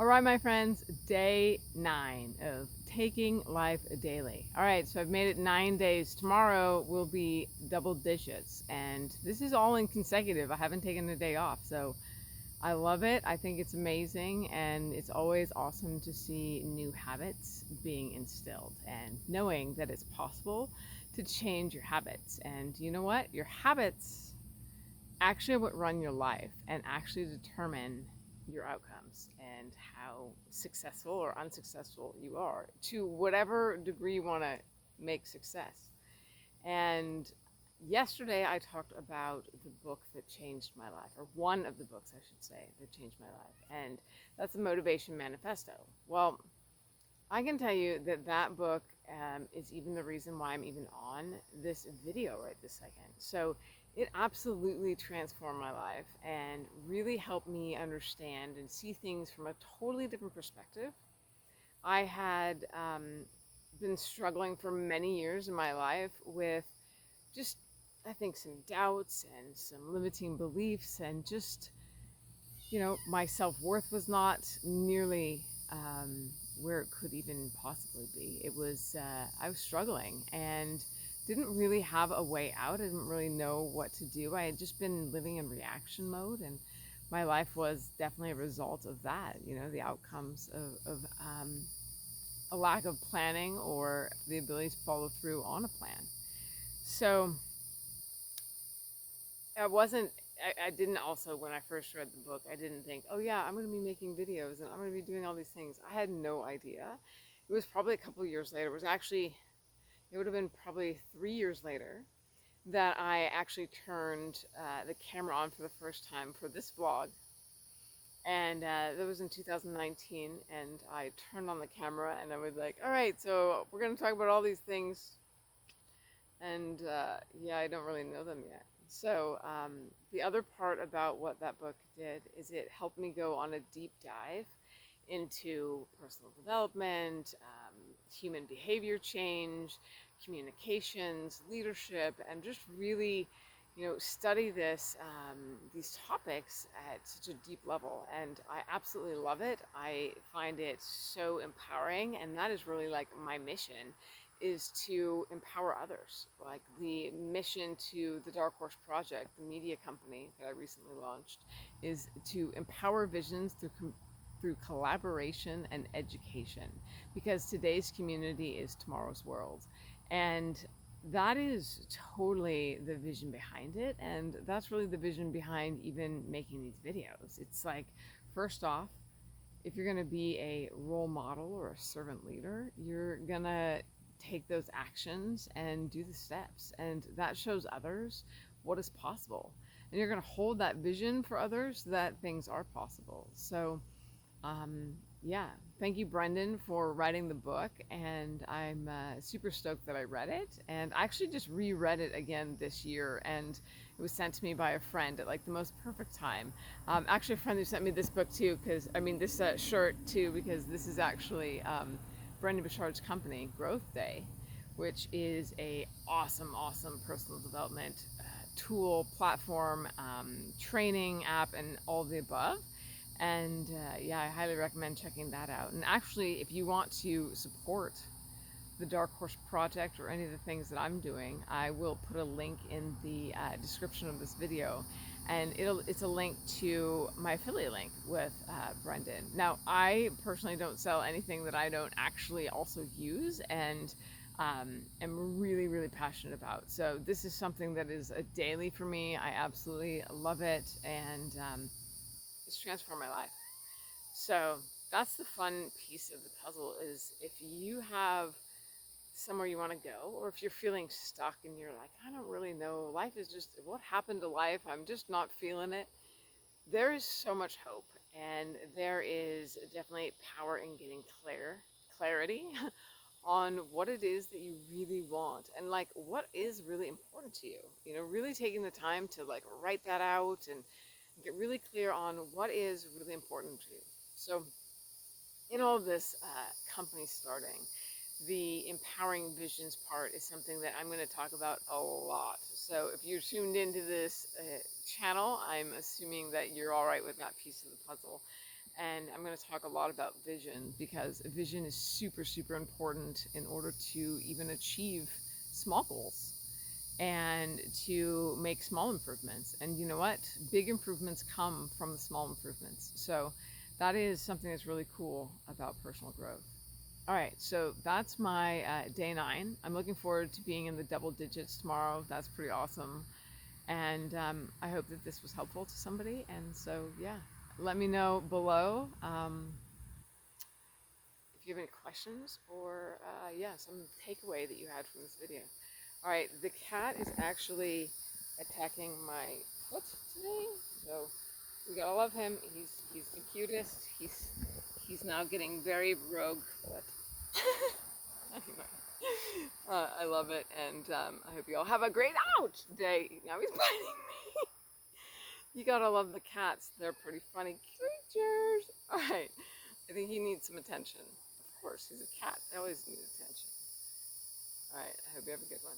All right, my friends, day 9 of Taking Life Daily. All right, so I've made it 9 days. Tomorrow will be double digits, and this is all in consecutive. I haven't taken a day off, so I love it. I think it's amazing, and it's always awesome to see new habits being instilled and knowing that it's possible to change your habits. And you know what? Your habits actually what run your life and actually determine your outcomes and how successful or unsuccessful you are to whatever degree you want to make success. And yesterday I talked about the book that changed my life, or one of the books, I should say, that changed my life. And that's the Motivation Manifesto. Well, I can tell you that that book is even the reason why I'm even on this video right this second. So it absolutely transformed my life and really helped me understand and see things from a totally different perspective. I had been struggling for many years in my life with just, I think, some doubts and some limiting beliefs, and just, my self worth was not nearly where it could even possibly be. I was struggling and didn't really have a way out. I didn't really know what to do. I had just been living in reaction mode, and my life was definitely a result of that, the outcomes of a lack of planning or the ability to follow through on a plan. So, I didn't also, when I first read the book, I didn't think, oh yeah, I'm going to be making videos and I'm going to be doing all these things. I had no idea. It was probably a couple of years later. It would have been probably 3 years later that I actually turned the camera on for the first time for this vlog. And that was in 2019. And I turned on the camera and I was like, all right, so we're going to talk about all these things, and yeah, I don't really know them yet. So the other part about what that book did is it helped me go on a deep dive into personal development, human behavior change, communications, leadership, and just really, study these topics at such a deep level. And I absolutely love it. I find it so empowering, and that is really like my mission, is to empower others. Like the mission to the Dark Horse Project, the media company that I recently launched, is to empower visions through collaboration and education, because today's community is tomorrow's world. And that is totally the vision behind it. And that's really the vision behind even making these videos. It's like, first off, if you're going to be a role model or a servant leader, you're going to take those actions and do the steps. And that shows others what is possible. And you're going to hold that vision for others that things are possible. So, yeah, thank you, Brendan, for writing the book. And I'm super stoked that I read it. And I actually just reread it again this year. And it was sent to me by a friend at like the most perfect time. Actually, a friend who sent me this book too, because I mean, this shirt too, because this is actually Brendan Bouchard's company, Growth Day, which is a awesome personal development tool, platform, training app, and all the above. And yeah, I highly recommend checking that out. And actually, if you want to support the Dark Horse Project or any of the things that I'm doing, I will put a link in the description of this video. And it's a link to my affiliate link with Brendan. Now, I personally don't sell anything that I don't actually also use and am really passionate about. So this is something that is a daily for me. I absolutely love it, and it's transformed my life. So that's the fun piece of the puzzle, is if you have somewhere you want to go, or if you're feeling stuck and you're like, I don't really know, life is just, what happened to life? I'm just not feeling it. There is so much hope, and there is definitely power in getting clarity on what it is that you really want, and like what is really important to you. Really taking the time to like write that out and get really clear on what is really important to you. So in all of this company starting, the empowering visions part is something that I'm going to talk about a lot. So if you're tuned into this channel, I'm assuming that you're all right with that piece of the puzzle. And I'm going to talk a lot about vision, because vision is super, super important in order to even achieve small goals and to make small improvements. And you know what? Big improvements come from the small improvements. So that is something that's really cool about personal growth. All right, so that's my day 9. I'm looking forward to being in the double digits tomorrow. That's pretty awesome. And I hope that this was helpful to somebody. And so, yeah, let me know below if you have any questions, or, yeah, some takeaway that you had from this video. All right, the cat is actually attacking my foot today, so we gotta love him. He's the cutest. He's now getting very rogue foot. Anyway, I love it, and I hope you all have a great day. Now he's biting me. You gotta love the cats. They're pretty funny creatures. All right, I think he needs some attention. Of course, he's a cat. They always need attention. All right, I hope you have a good one.